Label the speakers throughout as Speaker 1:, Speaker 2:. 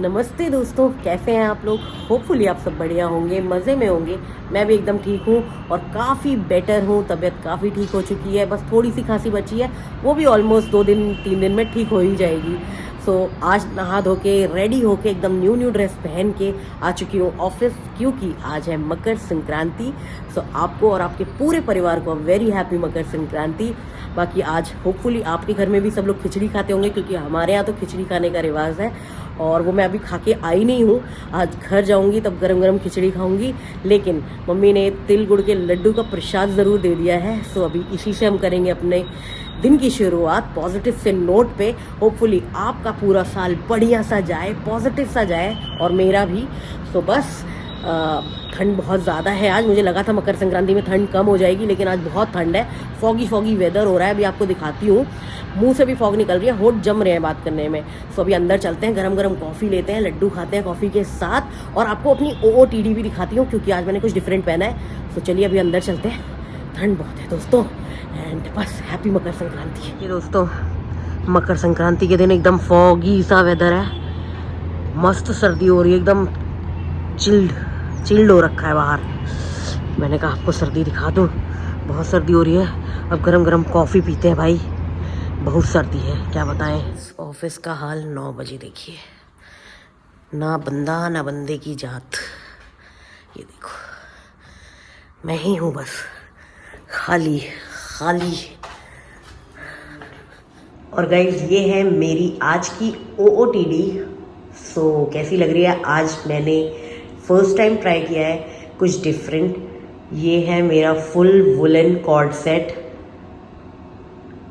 Speaker 1: नमस्ते दोस्तों, कैसे हैं आप लोग। होपफुली आप सब बढ़िया होंगे, मज़े में होंगे। मैं भी एकदम ठीक हूँ और काफ़ी बेटर हूँ। तबीयत काफ़ी ठीक हो चुकी है, बस थोड़ी सी खांसी बची है, वो भी ऑलमोस्ट 2 दिन 3 दिन में ठीक हो ही जाएगी। आज नहा धो के रेडी होके एकदम न्यू ड्रेस पहन के आ चुकी हूँ ऑफिस, क्योंकि आज है मकर संक्रांति। आपको और आपके पूरे परिवार को वेरी हैप्पी मकर संक्रांति। बाकी आज होपफुली आपके घर में भी सब लोग खिचड़ी खाते होंगे, क्योंकि हमारे यहाँ तो खिचड़ी खाने का रिवाज है और वो मैं अभी खा के आई नहीं हूँ। आज घर जाऊँगी तब गरम गरम खिचड़ी खाऊंगी, लेकिन मम्मी ने तिल गुड़ के लड्डू का प्रसाद ज़रूर दे दिया है। अभी इसी से हम करेंगे अपने दिन की शुरुआत पॉजिटिव से नोट पे। होपफुली आपका पूरा साल बढ़िया सा जाए, पॉजिटिव सा जाए और मेरा भी। बस ठंड बहुत ज़्यादा है आज। मुझे लगा था मकर संक्रांति में ठंड कम हो जाएगी, लेकिन आज बहुत ठंड है। फॉगी वेदर हो रहा है। अभी आपको दिखाती हूँ, मुंह से भी फॉग निकल रही है, होठ जम रहे हैं बात करने में। अभी अंदर चलते हैं, गरम गरम कॉफ़ी लेते हैं, लड्डू खाते हैं कॉफ़ी के साथ, और आपको अपनी OOTD भी दिखाती हूँ, क्योंकि आज मैंने कुछ डिफरेंट पहना है। चलिए अभी अंदर चलते हैं। ठंड बहुत है दोस्तों, एंड बस हैप्पी मकर संक्रांति। ये दोस्तों, मकर संक्रांति के दिन एकदम फॉगी सा वेदर है, मस्त सर्दी हो रही है, एकदम चिल्ड हो रखा है बाहर। मैंने कहा आपको सर्दी दिखा दूँ, बहुत सर्दी हो रही है। अब गरम गरम कॉफ़ी पीते हैं भाई, बहुत सर्दी है, क्या बताएं। ऑफिस का हाल 9 बजे देखिए, ना बंदा ना बंदे की जात। ये देखो, मैं ही हूँ बस, खाली। और गाइज, ये है मेरी आज की OOTD। कैसी लग रही है। आज मैंने फर्स्ट टाइम ट्राई किया है कुछ डिफरेंट। ये है मेरा full woollen cord set,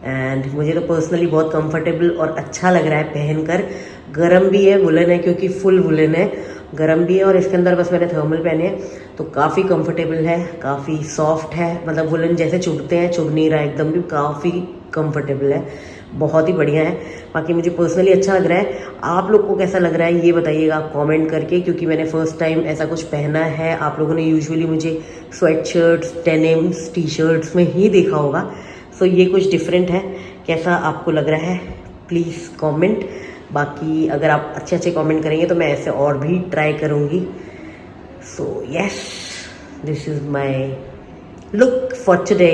Speaker 1: and मुझे तो पर्सनली बहुत कंफर्टेबल और अच्छा लग रहा है पहनकर। गरम भी है, वुलन है क्योंकि फुल वुलन है, गरम भी है। और इसके अंदर बस मैंने थर्मल पहने हैं, तो काफ़ी कंफर्टेबल है, काफ़ी सॉफ्ट है। मतलब वुलन जैसे चुभते हैं, चुभ नहीं रहा एकदम भी, काफ़ी कंफर्टेबल है, बहुत ही बढ़िया है। बाकी मुझे पर्सनली अच्छा लग रहा है। आप लोग को कैसा लग रहा है ये बताइएगा आप कमेंट करके, क्योंकि मैंने फर्स्ट टाइम ऐसा कुछ पहना है। आप लोगों ने यूजुअली मुझे स्वेट शर्ट्स, डेनिम्स, टी-शर्ट्स में ही देखा होगा। ये कुछ डिफरेंट है। कैसा आपको लग रहा है प्लीज़ कमेंट। बाकी अगर आप अच्छे कमेंट करेंगे तो मैं ऐसे और भी ट्राई करूँगी। Yes, this is my look for today.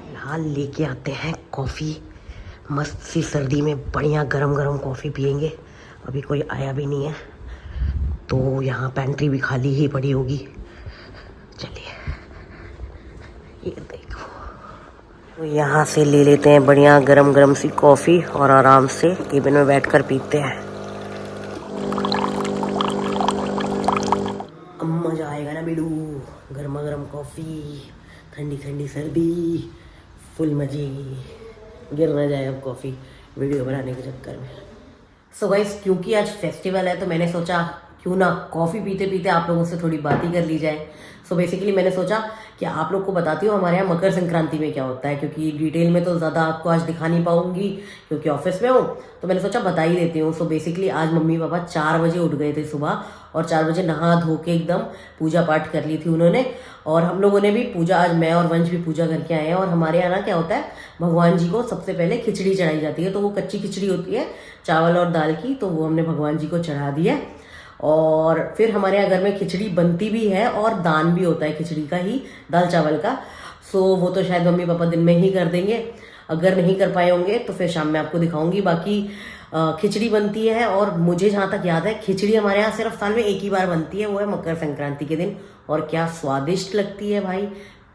Speaker 1: फिलहाल लेके आते हैं कॉफ़ी, मस्त सी सर्दी में बढ़िया गरम गरम कॉफ़ी पियेंगे। अभी कोई आया भी नहीं है, तो यहाँ पेंट्री भी खाली ही पड़ी होगी। चलिए, ये देखो, तो यहाँ से ले लेते हैं बढ़िया गरम गरम सी कॉफ़ी और आराम से केबिन में बैठकर पीते हैं। अब मज़ा आएगा ना बेडू, गर्मा गर्म कॉफ़ी, ठंडी ठंडी सर्दी, फुल मजे। गिर ना जाए अब कॉफ़ी वीडियो बनाने के चक्कर में। गाइस, क्योंकि आज फेस्टिवल है तो मैंने सोचा क्यों ना कॉफ़ी पीते पीते आप लोगों से थोड़ी बात ही कर ली जाए। बेसिकली मैंने सोचा कि आप लोग को बताती हूँ हमारे यहाँ मकर संक्रांति में क्या होता है, क्योंकि डिटेल में तो ज़्यादा आपको आज दिखा नहीं पाऊंगी क्योंकि ऑफिस में हूँ, तो मैंने सोचा बता ही देती हूँ। बेसिकली आज मम्मी पापा 4 बजे उठ गए थे सुबह, और 4 बजे नहा धो के एकदम पूजा पाठ कर ली थी उन्होंने, और हम लोगों ने भी पूजा, आज मैं और वंश भी पूजा करके आए हैं। और हमारे यहाँ ना क्या होता है, भगवान जी को सबसे पहले खिचड़ी चढ़ाई जाती है। तो वो कच्ची खिचड़ी होती है चावल और दाल की, तो वो हमने भगवान जी को चढ़ा दी है। और फिर हमारे यहाँ घर में खिचड़ी बनती भी है और दान भी होता है खिचड़ी का ही, दाल चावल का। वो तो शायद मम्मी पापा दिन में ही कर देंगे, अगर नहीं कर पाए होंगे तो फिर शाम में आपको दिखाऊंगी। बाकी खिचड़ी बनती है, और मुझे जहाँ तक याद है खिचड़ी हमारे यहाँ सिर्फ साल में एक ही बार बनती है, वो है मकर संक्रांति के दिन। और क्या स्वादिष्ट लगती है भाई,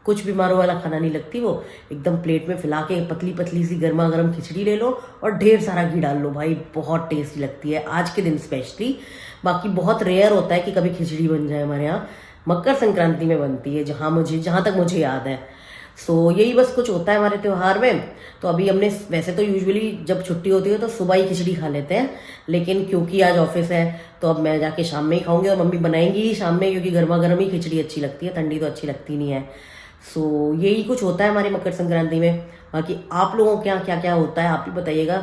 Speaker 1: कुछ बीमारों वाला खाना नहीं लगती वो। एकदम प्लेट में फैला के पतली पतली सी गर्मा गर्म खिचड़ी ले लो और ढेर सारा घी डाल लो भाई, बहुत टेस्टी लगती है आज के दिन स्पेशली। बाकी बहुत रेयर होता है कि कभी खिचड़ी बन जाए, हमारे यहाँ मकर संक्रांति में बनती है, जहाँ तक मुझे याद है। यही बस कुछ होता है हमारे त्यौहार में। तो अभी हमने, वैसे तो यूजुअली जब छुट्टी होती है तो सुबह ही खिचड़ी खा लेते हैं, लेकिन क्योंकि आज ऑफिस है तो अब मैं जाके शाम में ही खाऊंगी, और मम्मी बनाएंगी ही शाम में, क्योंकि गर्मा गर्म ही खिचड़ी अच्छी लगती है, ठंडी तो अच्छी लगती नहीं है। यही कुछ होता है हमारी मकर संक्रांति में। बाकी आप लोगों के यहाँ क्या क्या होता है आप भी बताइएगा,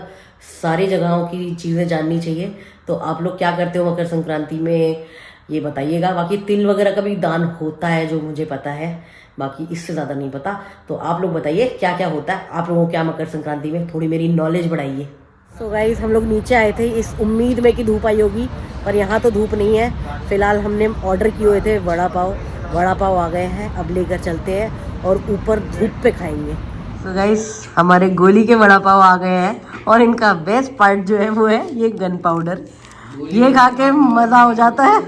Speaker 1: सारी जगहों की चीज़ें जाननी चाहिए। तो आप लोग क्या करते हो मकर संक्रांति में ये बताइएगा। बाकी तिल वगैरह का भी दान होता है जो मुझे पता है, बाकी इससे ज़्यादा नहीं पता। तो आप लोग बताइए क्या क्या होता है आप लोगों को, क्या मकर संक्रांति में, थोड़ी मेरी नॉलेज बढ़ाइए। सो गाइस हम लोग नीचे आए थे इस उम्मीद में कि धूप आई होगी, पर यहाँ तो धूप नहीं है। फिलहाल हमने ऑर्डर किए हुए थे वड़ा पाव आ गए हैं, अब लेकर चलते हैं और ऊपर धूप पे खाएंगे। सो गाइस हमारे गोली के वड़ा पाव आ गए हैं और इनका बेस्ट पार्ट जो है वो है ये गन पाउडर। ये खा के मज़ा हो जाता है।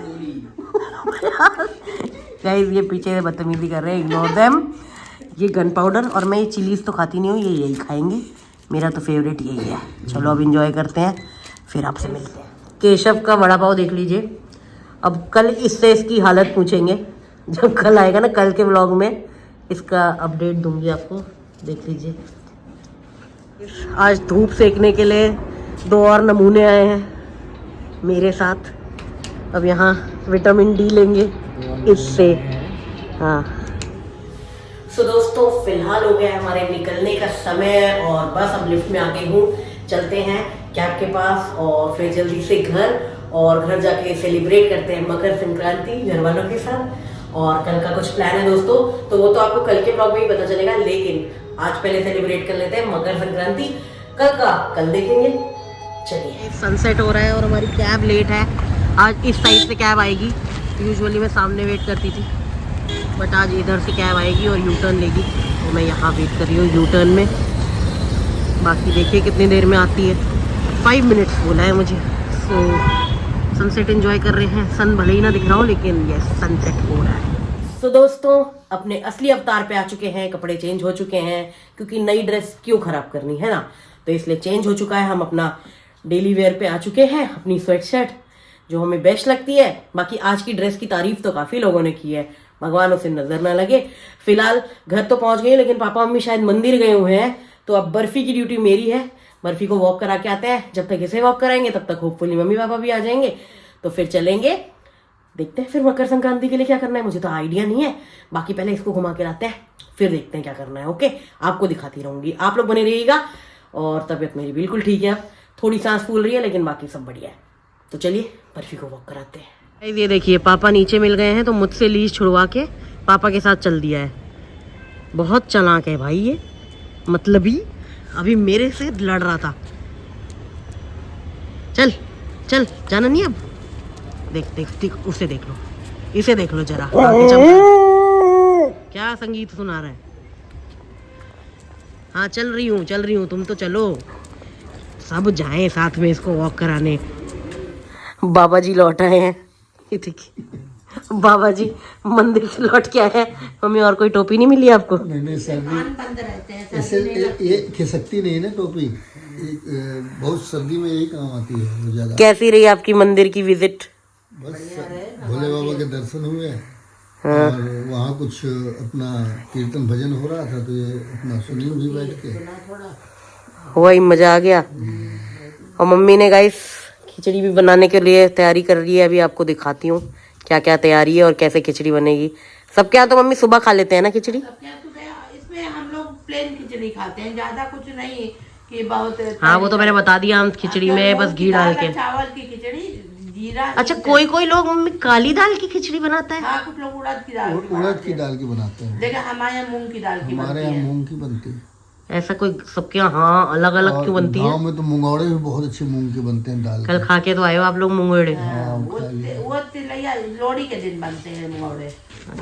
Speaker 1: गाइस ये पीछे बदतमीजी कर रहे हैं, इग्नोर देम। ये गन पाउडर और मैं ये चिलीज तो खाती नहीं हूँ, ये यही खाएंगे, मेरा तो फेवरेट यही है। चलो अब एंजॉय करते हैं, फिर आपसे मिलते हैं। केशव का वड़ा पाव देख लीजिए। अब कल इससे इसकी हालत पूछेंगे, जब कल आएगा ना, कल के व्लॉग में इसका अपडेट दूंगी आपको, देख लीजिए। आज धूप सेकने के लिए 2 और नमूने आए हैं मेरे साथ। अब यहाँ विटामिन डी लेंगे इससे। हाँ सो दोस्तों फिलहाल हो गया है हमारे निकलने का समय और बस अब लिफ्ट में आ गई हूँ। चलते हैं कैब के पास और फिर जल्दी से घर, और घर जाके सेलिब्रेट करते हैं मकर संक्रांति घर वालों के साथ। और कल का कुछ प्लान है दोस्तों, तो वो तो आपको कल के ब्लॉग में ही पता चलेगा, लेकिन आज पहले सेलिब्रेट कर लेते हैं मकर संक्रांति। कल का कल देखेंगे। चलिए सनसेट हो रहा है और हमारी कैब लेट है। आज इस साइड से कैब आएगी, यूजुअली मैं सामने वेट करती थी, बट आज इधर से कैब आएगी और यू टर्न लेगी, तो मैं यहाँ वेट कर रही हूँ यू टर्न में। बाकी देखिए कितनी देर में आती है, 5 मिनट्स बोला है मुझे। सो सनसेट एंजॉय कर रहे हैं, सन भले ही ना दिख रहा हो लेकिन ये सनसेट हो रहा है। सो दोस्तों अपने असली अवतार पे आ चुके हैं, कपड़े चेंज हो चुके हैं, क्योंकि नई ड्रेस क्यों खराब करनी है ना, तो इसलिए चेंज हो चुका है। हम अपना डेली वेयर पे आ चुके हैं, अपनी स्वेट शर्ट जो हमें बेस्ट लगती है। बाकी आज की ड्रेस की तारीफ तो काफ़ी लोगों ने की है, भगवान उसे नजर ना लगे। फिलहाल घर तो पहुंच गए, लेकिन पापा मम्मी शायद मंदिर गए हुए हैं, तो अब बर्फी की ड्यूटी मेरी है। बर्फी को वॉक करा के आते हैं, जब तक इसे वॉक कराएंगे तब तक होपफुली मम्मी पापा भी आ जाएंगे, तो फिर चलेंगे। देखते हैं फिर मकर संक्रांति के लिए क्या करना है, मुझे तो आइडिया नहीं है। बाकी पहले इसको घुमा के लाते हैं, फिर देखते हैं क्या करना है। ओके आपको दिखाती रहूंगी, आप लोग बने रहिएगा। और तबीयत मेरी बिल्कुल ठीक है, अब थोड़ी सांस फूल रही है, लेकिन बाकी सब बढ़िया है। तो चलिए बर्फी को वॉक कराते हैं। ये देखिए पापा नीचे मिल गए हैं, तो मुझसे लीज छुड़वा के पापा के साथ चल दिया है। बहुत चालाक है भाई ये, मतलब ही अभी मेरे से लड़ रहा था। चल चल जाना नहीं अब, देख उसे देख लो, इसे देख लो जरा, क्या संगीत सुना रहा है। हाँ चल रही हूँ, तुम तो चलो, सब जाएं साथ में इसको वॉक कराने। बाबा जी लौट आए हैं, ये देखिए बाबा जी मंदिर से लौट के आए हैं। मम्मी और कोई टोपी नहीं मिली आपको?
Speaker 2: नहीं सर्दी ऐसे ये खिसकती नहीं ना टोपी, बहुत सर्दी में यही काम आती है ज्यादा।
Speaker 1: कैसी रही आपकी मंदिर की विजिट?
Speaker 2: बस भोले बाबा के दर्शन हुए। हाँ। और वहाँ कुछ अपना कीर्तन भजन हो रहा था, तो ये अपना सुनी भी बैठ के,
Speaker 1: वही मजा आ गया। और मम्मी ने गाइस खिचड़ी भी बनाने के लिए तैयारी कर रही है, अभी आपको दिखाती हूँ क्या क्या तैयारी है और कैसे खिचड़ी बनेगी। सबके यहाँ तो मम्मी सुबह खा लेते हैं ना खिचड़ी?
Speaker 3: इसमें हम लोग प्लेन खिचड़ी खाते हैं, ज्यादा कुछ नहीं कि बहुत।
Speaker 1: हाँ वो तो मैंने बता दिया, हम खिचड़ी में बस घी डाल के।
Speaker 3: चावल की खिचड़ी जीरा।
Speaker 1: अच्छा कोई लोग मम्मी काली दाल की खिचड़ी बनाता है?
Speaker 3: हाँ कुछ लोग उड़द की दाल
Speaker 2: की बनाते हैं,
Speaker 3: लेकिन हमारे यहाँ मूंग की दाल की,
Speaker 2: हमारे यहाँ मूंग की बनती है।
Speaker 1: ऐसा कोई सबके यहाँ अलग अलग क्यों बनती है?
Speaker 2: गाँव में तो मुंगौड़े भी बहुत अच्छे मूंग के बनते हैं दाल।
Speaker 1: कल खा के तो आए हो आप लोग मुंगौड़े?
Speaker 3: वो तिलैया लोहड़ी के दिन बनते हैं मुंगौड़े,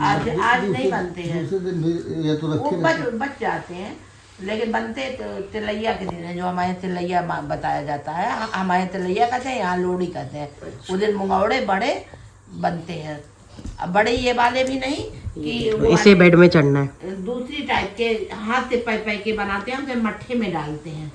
Speaker 3: आज नहीं बनते हैं,
Speaker 2: दूसरे दिन ये तो रखे
Speaker 3: बच जाते हैं, लेकिन बनते तो तिलैया के दिन है, जो हमारे तिलैया बताया जाता है। हमारे तिलैया कहते हैं, यहाँ लोहड़ी कहते हैं। उस दिन मुंगौड़े बड़े बनते हैं, अब बड़े ये वाले भी नहीं कि
Speaker 1: इसे बेड में चढ़ना है,
Speaker 3: दूसरी टाइप के हाथ से पै के बनाते हैं, उसे मट्ठे में डालते हैं,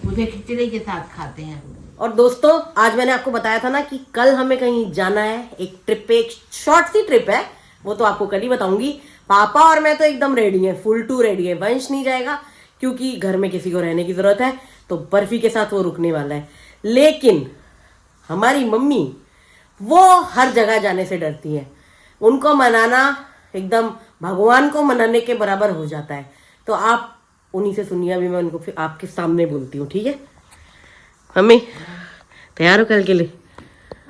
Speaker 3: उसे खिचड़ी के साथ खाते हैं।
Speaker 1: और दोस्तों आज मैंने आपको बताया था ना कि कल हमें कहीं जाना है, एक ट्रिप पे, एक शॉर्ट सी ट्रिप है, वो तो आपको कल ही बताऊंगी। पापा और मैं तो एकदम रेडी है, फुल टू रेडी है। वंश नहीं जाएगा क्योंकि घर में किसी को रहने की जरूरत है, तो बर्फी के साथ वो रुकने वाला है। लेकिन हमारी मम्मी वो हर जगह जाने से डरती है, उनको मनाना एकदम भगवान को मनाने के बराबर हो जाता है। तो आप उन्हीं से सुनिए, अभी मैं उनको फिर आपके सामने बोलती हूँ, ठीक है? मम्मी तैयार हो कल के लिए?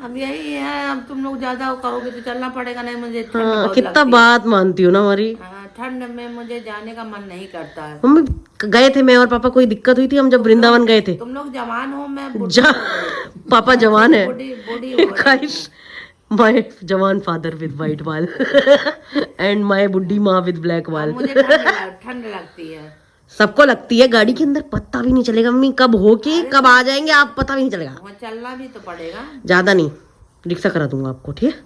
Speaker 3: अब यही है, अब तुम लोग ज्यादा कहोगे तो चलना पड़ेगा, नहीं मुझे
Speaker 1: हाँ, कितना बात मानती हो ना हमारी।
Speaker 3: हाँ ठंड में मुझे जाने का मन नहीं करता है।
Speaker 1: मम्मी गए थे मैं और पापा, कोई दिक्कत हुई थी हम जब वृंदावन गए थे?
Speaker 3: तुम लोग जवान हो, मैं
Speaker 1: पापा जवान है।
Speaker 3: बूढ़ी हो गई।
Speaker 1: गाइस माय जवान फादर विद वाइट बाल एंड माय बुड्ढी माँ विद ब्लैक बाल।
Speaker 3: मुझे ठंड लगती है।
Speaker 1: सबको लगती है, गाड़ी के अंदर पता भी नहीं चलेगा मम्मी कब हो के कब आ जाएंगे आप, पता भी नहीं चलेगा।
Speaker 3: वहाँ चलना भी तो पड़ेगा।
Speaker 1: ज्यादा नहीं, रिक्शा करा दूंगा आपको, ठीक है?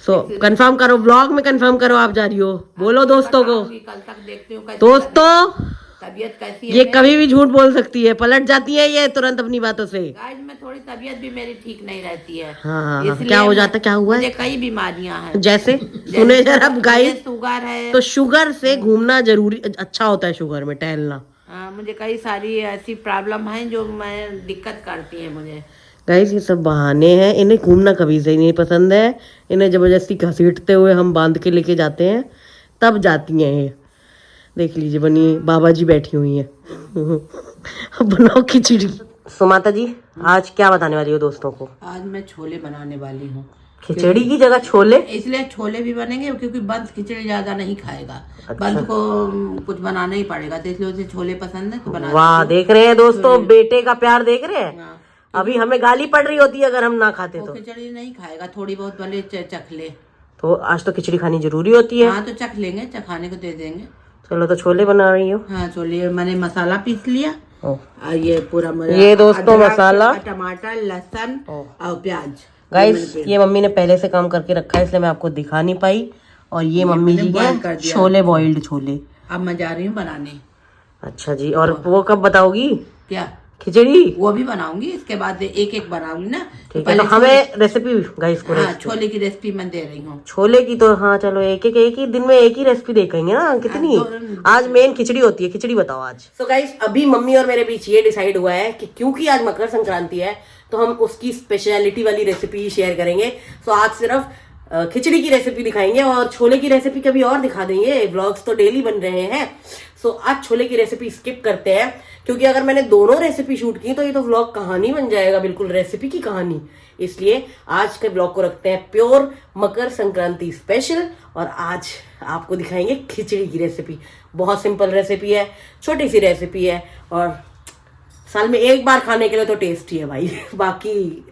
Speaker 1: सो कंफर्म करो, ब्लॉग में कंफर्म करो आप जा रही हो, बोलो दोस्तों को।
Speaker 3: कल तक देखती हूँ
Speaker 1: दोस्तों
Speaker 3: तबीयत कैसी है।
Speaker 1: ये कभी भी झूठ बोल सकती है, पलट जाती है ये तुरंत अपनी बातों से।
Speaker 3: गाइस में थोड़ी तबीयत भी मेरी ठीक नहीं रहती है।
Speaker 1: हाँ,
Speaker 3: इसलिए
Speaker 1: क्या हो जाता, क्या हुआ
Speaker 3: मुझे
Speaker 1: है?
Speaker 3: कई बीमारियां हैं।
Speaker 1: जैसे सुने जरा गाइस,
Speaker 3: शुगर है।
Speaker 1: तो शुगर से घूमना जरूरी अच्छा होता है, शुगर में टहलना।
Speaker 3: मुझे कई सारी ऐसी प्रॉब्लम है जो मैं दिक्कत करती है मुझे।
Speaker 1: गाइस ये सब बहाने हैं, इन्हें घूमना कभी से नहीं पसंद है, इन्हें जबरदस्ती घसीटते हुए हम बांध के लेके जाते हैं तब जाती हैं ये। देख लीजिए बनी बाबा जी बैठी हुई हैं। अब बनाओ खिचड़ी। सुमाता जी आज क्या बताने वाली हो दोस्तों को?
Speaker 3: आज मैं छोले बनाने वाली हूँ।
Speaker 1: खिचड़ी की जगह छोले?
Speaker 3: इसलिए छोले भी बनेंगे क्योंकि बंद खिचड़ी ज्यादा नहीं खाएगा। बंद को कुछ बनाना ही पड़ेगा, तो इसलिए उसे छोले पसंद है तो बना।
Speaker 1: वाह, देख रहे हैं दोस्तों बेटे का प्यार, देख रहे हैं। अभी हमें गाली पड़ रही होती है अगर हम ना खाते तो।
Speaker 3: खिचड़ी नहीं खाएगा, थोड़ी बहुत भले चख ले।
Speaker 1: तो आज तो खिचड़ी खानी जरूरी होती है।
Speaker 3: हाँ तो चख लेंगे, चखाने को दे देंगे।
Speaker 1: चलो तो छोले बना रही हो?
Speaker 3: हाँ छोले मैंने मसाला पीस लिया। ये पूरा
Speaker 1: ये दोस्तों मसाला,
Speaker 3: टमाटर, लहसुन और प्याज।
Speaker 1: गाइस ये मम्मी ने पहले से काम करके रखा है इसलिए मैं आपको दिखा नहीं पाई। और ये मम्मी जी के छोले, बॉइल्ड छोले।
Speaker 3: अब मैं जा रही हूँ बनाने।
Speaker 1: अच्छा जी, और वो कब बताओगी?
Speaker 3: क्या?
Speaker 1: खिचड़ी
Speaker 3: वो भी बनाऊंगी, इसके बाद एक एक बनाऊंगी ना।
Speaker 1: ठीक है, तो हमें रेसिपी गाइस को।
Speaker 3: हाँ, छोले की रेसिपी मैं दे रही हूँ।
Speaker 1: छोले की तो हाँ चलो एक ही दिन में एक ही रेसिपी देखेंगे ना, कितनी। आज मेन खिचड़ी होती है, खिचड़ी बताओ आज। तो गाइस अभी मम्मी और मेरे बीच ये डिसाइड हुआ है कि क्योंकि आज मकर संक्रांति है तो हम उसकी स्पेशलिटी वाली रेसिपी ही शेयर करेंगे। तो आज सिर्फ खिचड़ी की रेसिपी दिखाएंगे और छोले की रेसिपी कभी और दिखा देंगे, व्लॉग्स तो डेली बन रहे हैं। सो आज छोले की रेसिपी स्किप करते हैं क्योंकि अगर मैंने दोनों रेसिपी शूट की तो ये तो व्लॉग कहानी बन जाएगा, बिल्कुल रेसिपी की कहानी। इसलिए आज के ब्लॉग को रखते हैं प्योर मकर संक्रांति स्पेशल और आज आपको दिखाएंगे खिचड़ी की रेसिपी। बहुत सिंपल रेसिपी है, छोटी सी रेसिपी है और साल में एक बार खाने के लिए तो टेस्टी है भाई। बाकी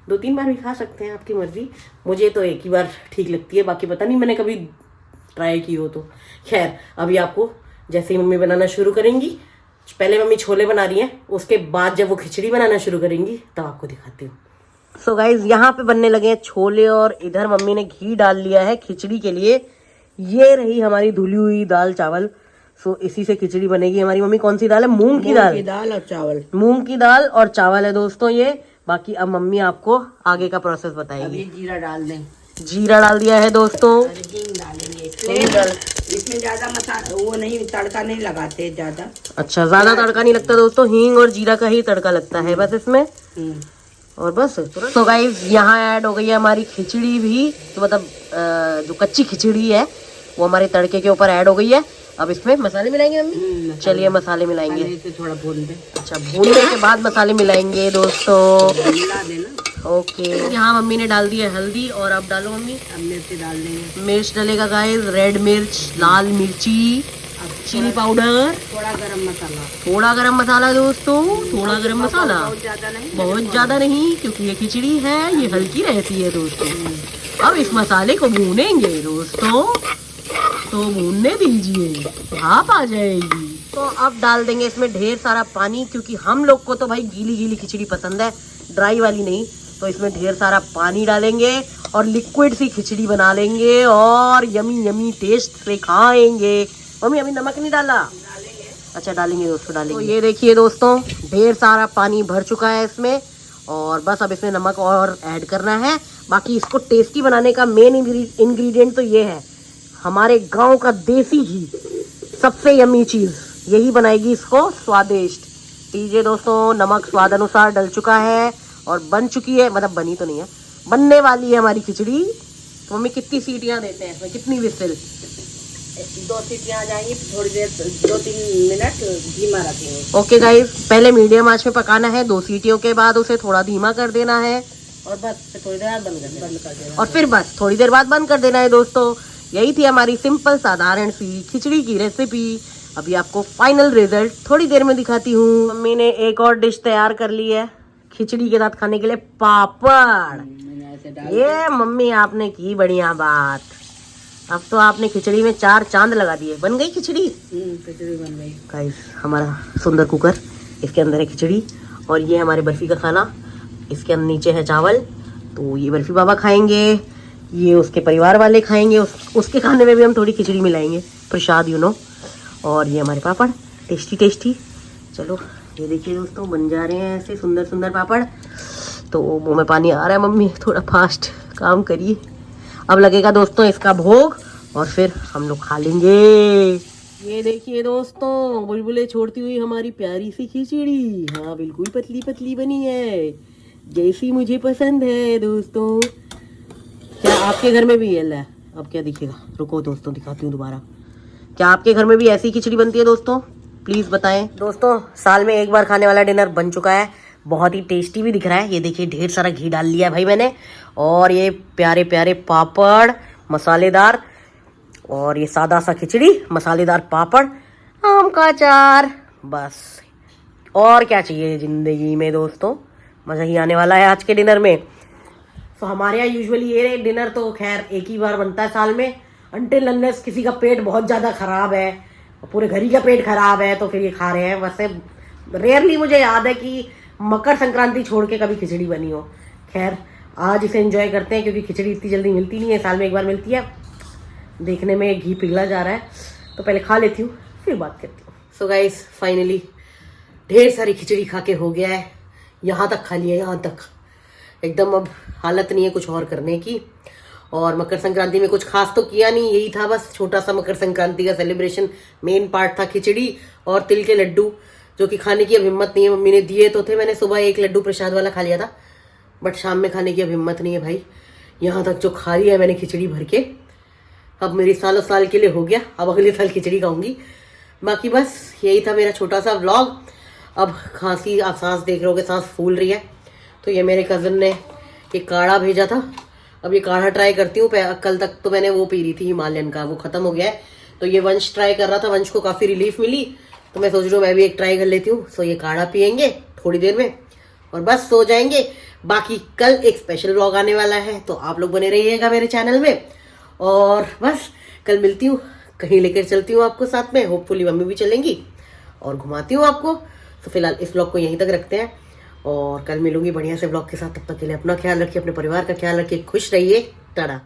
Speaker 1: 2-3 बार भी खा सकते हैं, आपकी मर्जी। मुझे तो एक ही बार ठीक लगती है, बाकी पता नहीं मैंने कभी ट्राई की हो तो। खैर अभी आपको जैसे ही मम्मी बनाना शुरू करेंगी, पहले मम्मी छोले बना रही हैं, उसके बाद जब वो खिचड़ी बनाना शुरू करेंगी तब आपको दिखाती हूँ। सो गाइज यहाँ पे बनने लगे हैं छोले और इधर मम्मी ने घी डाल लिया है खिचड़ी के लिए। ये रही हमारी धुली हुई दाल चावल। सो इसी से खिचड़ी बनेगी। हमारी मम्मी कौन सी दाल है? मूंग की दाल
Speaker 3: और चावल।
Speaker 1: मूंग की दाल और चावल है दोस्तों ये। बाकी अब मम्मी आपको आगे का प्रोसेस बताएगी।
Speaker 3: जीरा डाल दें।
Speaker 1: जीरा डाल दिया है दोस्तों।
Speaker 3: हींग डालेंगे। इसमें ज्यादा मसाला वो नहीं, तड़का नहीं लगाते ज्यादा। अच्छा,
Speaker 1: ज्यादा तड़का नहीं लगता दोस्तों, हींग और जीरा का ही तड़का लगता है बस इसमें। और बस तो गाइस यहाँ ऐड हो गई है हमारी खिचड़ी भी। तो मतलब जो कच्ची खिचड़ी है वो हमारे तड़के के ऊपर ऐड हो गई है। अब इसमें मसाले मिलाएंगे हम। चलिए मसाले मिलाएंगे।
Speaker 3: थोड़ा भून दे।
Speaker 1: अच्छा, भूनने के बाद मसाले मिलाएंगे दोस्तों।
Speaker 3: मिला देना।
Speaker 1: ओके, यहाँ मम्मी ने डाल दी है हल्दी और अब डालो मम्मी।
Speaker 3: अब मिर्च डाल देंगे।
Speaker 1: मिर्च डलेगा गाइस, रेड मिर्च, लाल मिर्ची, चिली पाउडर,
Speaker 3: थोड़ा गरम मसाला।
Speaker 1: थोड़ा गरम मसाला दोस्तों, थोड़ा गरम मसाला,
Speaker 3: बहुत ज्यादा नहीं
Speaker 1: क्योंकि ये खिचड़ी है, ये हल्की रहती है दोस्तों। अब इस मसाले को भूनेंगे दोस्तों, तो भूनने दीजिए, भाप आ जाएगी। तो अब डाल देंगे इसमें ढेर सारा पानी, क्योंकि हम लोग को तो भाई गीली गीली खिचड़ी पसंद है, ड्राई वाली नहीं। तो इसमें ढेर सारा पानी डालेंगे और लिक्विड सी खिचड़ी बना लेंगे और यमी यमी टेस्ट से खाएंगे। मम्मी अभी नमक नहीं डाला? अच्छा डालेंगे दोस्तों, डालेंगे। तो ये देखिए दोस्तों, ढेर सारा पानी भर चुका है इसमें और बस अब इसमें नमक और ऐड करना है। बाकी इसको टेस्टी बनाने का मेन इंग्रेडिएंट तो ये है, हमारे गांव का देसी घी, सबसे यमी चीज यही बनाएगी इसको स्वादिष्ट। लीजिए दोस्तों, नमक स्वाद अनुसार डल चुका है और बन चुकी है, मतलब बनी तो नहीं है, बनने वाली है हमारी खिचड़ी। तो मम्मी कितनी सीटियां देते हैं इसमें, कितनी विसिल?
Speaker 3: 2 सीटियां आ जाएंगी, थोड़ी देर 2-3 मिनट धीमा रखेंगे।
Speaker 1: ओके गाइस, पहले मीडियम आंच में पकाना है, 2 सीटियों के बाद उसे थोड़ा धीमा कर देना है
Speaker 3: और बस थोड़ी देर बाद बंद कर देना
Speaker 1: और फिर बस थोड़ी देर बाद बंद कर देना है दोस्तों। यही थी हमारी सिंपल साधारण सी खिचड़ी की रेसिपी। अभी आपको फाइनल रिजल्ट थोड़ी देर में दिखाती हूँ। मम्मी ने एक और डिश तैयार कर ली है खिचड़ी के साथ खाने के लिए, पापड़। ये मम्मी आपने की बढ़िया बात, अब तो आपने खिचड़ी में 4 चांद लगा दिए। बन गई खिचड़ी?
Speaker 3: खिचड़ी बन गई
Speaker 1: गाइस, हमारा सुंदर कुकर, इसके अंदर है खिचड़ी और ये हमारे बर्फी का खाना, इसके नीचे है चावल। तो ये बर्फी बाबा खाएंगे, ये उसके परिवार वाले खाएंगे, उसके खाने में भी हम थोड़ी खिचड़ी मिलाएंगे, प्रसाद यू नो। और ये हमारे पापड़, टेस्टी टेस्टी। चलो ये देखिए दोस्तों, बन जा रहे हैं ऐसे सुंदर सुंदर पापड़। तो मुंह में पानी आ रहा है, मम्मी थोड़ा फास्ट काम करिए। अब लगेगा दोस्तों इसका भोग और फिर हम लोग खा लेंगे। ये देखिए दोस्तों, बुलबुले छोड़ती हुई हमारी प्यारी सी खिचड़ी। हाँ, बिल्कुल पतली पतली बनी है, जैसी मुझे पसंद है दोस्तों। क्या आपके घर में भी है? अब क्या दिखेगा, रुको दोस्तों दिखाती हूँ दोबारा। क्या आपके घर में भी ऐसी खिचड़ी बनती है दोस्तों? प्लीज बताएं। दोस्तों, साल में एक बार खाने वाला डिनर बन चुका है, बहुत ही टेस्टी भी दिख रहा है। ये देखिए, ढेर सारा घी डाल लिया है भाई मैंने, और ये प्यारे प्यारे पापड़ मसालेदार, और ये सादा सा खिचड़ी, मसालेदार पापड़, आम का अचार, बस और क्या चाहिए जिंदगी में दोस्तों। मजा ही आने वाला है आज के डिनर में। तो हमारे यहाँ यूजुअली ये डिनर तो खैर एक ही बार बनता है साल में, अनटिल अनलेस किसी का पेट बहुत ज़्यादा ख़राब है, पूरे घर ही का पेट ख़राब है, तो फिर ये खा रहे हैं। वैसे रेयरली मुझे याद है कि मकर संक्रांति छोड़ के कभी खिचड़ी बनी हो। खैर आज इसे एंजॉय करते हैं, क्योंकि खिचड़ी इतनी जल्दी मिलती नहीं है, साल में एक बार मिलती है। देखने में घी पिघला जा रहा है, तो पहले खा लेती हूँ फिर बात करती हूँ। सो गाइस, फाइनली ढेर सारी खिचड़ी खा के हो गया है, यहाँ तक खा लिया, यहाँ तक एकदम। अब हालत नहीं है कुछ और करने की। और मकर संक्रांति में कुछ खास तो किया नहीं, यही था बस छोटा सा मकर संक्रांति का सेलिब्रेशन। मेन पार्ट था खिचड़ी और तिल के लड्डू, जो कि खाने की अब हिम्मत नहीं है। मम्मी ने दिए तो थे, मैंने सुबह एक लड्डू प्रसाद वाला खा लिया था, बट शाम में खाने की अब हिम्मत नहीं है भाई। यहाँ तक जो खा लिया है मैंने खिचड़ी भर के, अब मेरी सालों साल के लिए हो गया। अब अगले साल खिचड़ी खाऊंगी। बाकी बस यही था मेरा छोटा सा व्लॉग। अब खांसी, आप सांस देख रहे हो, सांस फूल रही है। तो ये मेरे कज़न ने एक काढ़ा भेजा था, अब ये काढ़ा ट्राई करती हूँ। कल तक तो मैंने वो पी रही थी हिमालयन का, वो खत्म हो गया है। तो ये वंश ट्राई कर रहा था, वंश को काफ़ी रिलीफ मिली, तो मैं सोच रही हूँ मैं भी एक ट्राई कर लेती हूँ। सो ये काढ़ा पियेंगे थोड़ी देर में और बस सो जाएंगे। बाकी कल एक स्पेशल व्लॉग आने वाला है, तो आप लोग बने रहिएगा मेरे चैनल में। और बस कल मिलती हूँ, कहीं लेकर चलती हूँ आपको साथ में, होपफुली मम्मी भी चलेंगी और घुमाती हूँ आपको। तो फिलहाल इस व्लॉग को यहीं तक रखते हैं और कल मिलूंगी बढ़िया से व्लॉग के साथ। तब तक के लिए अपना ख्याल रखिए, अपने परिवार का ख्याल रखिए, खुश रहिए। टाटा।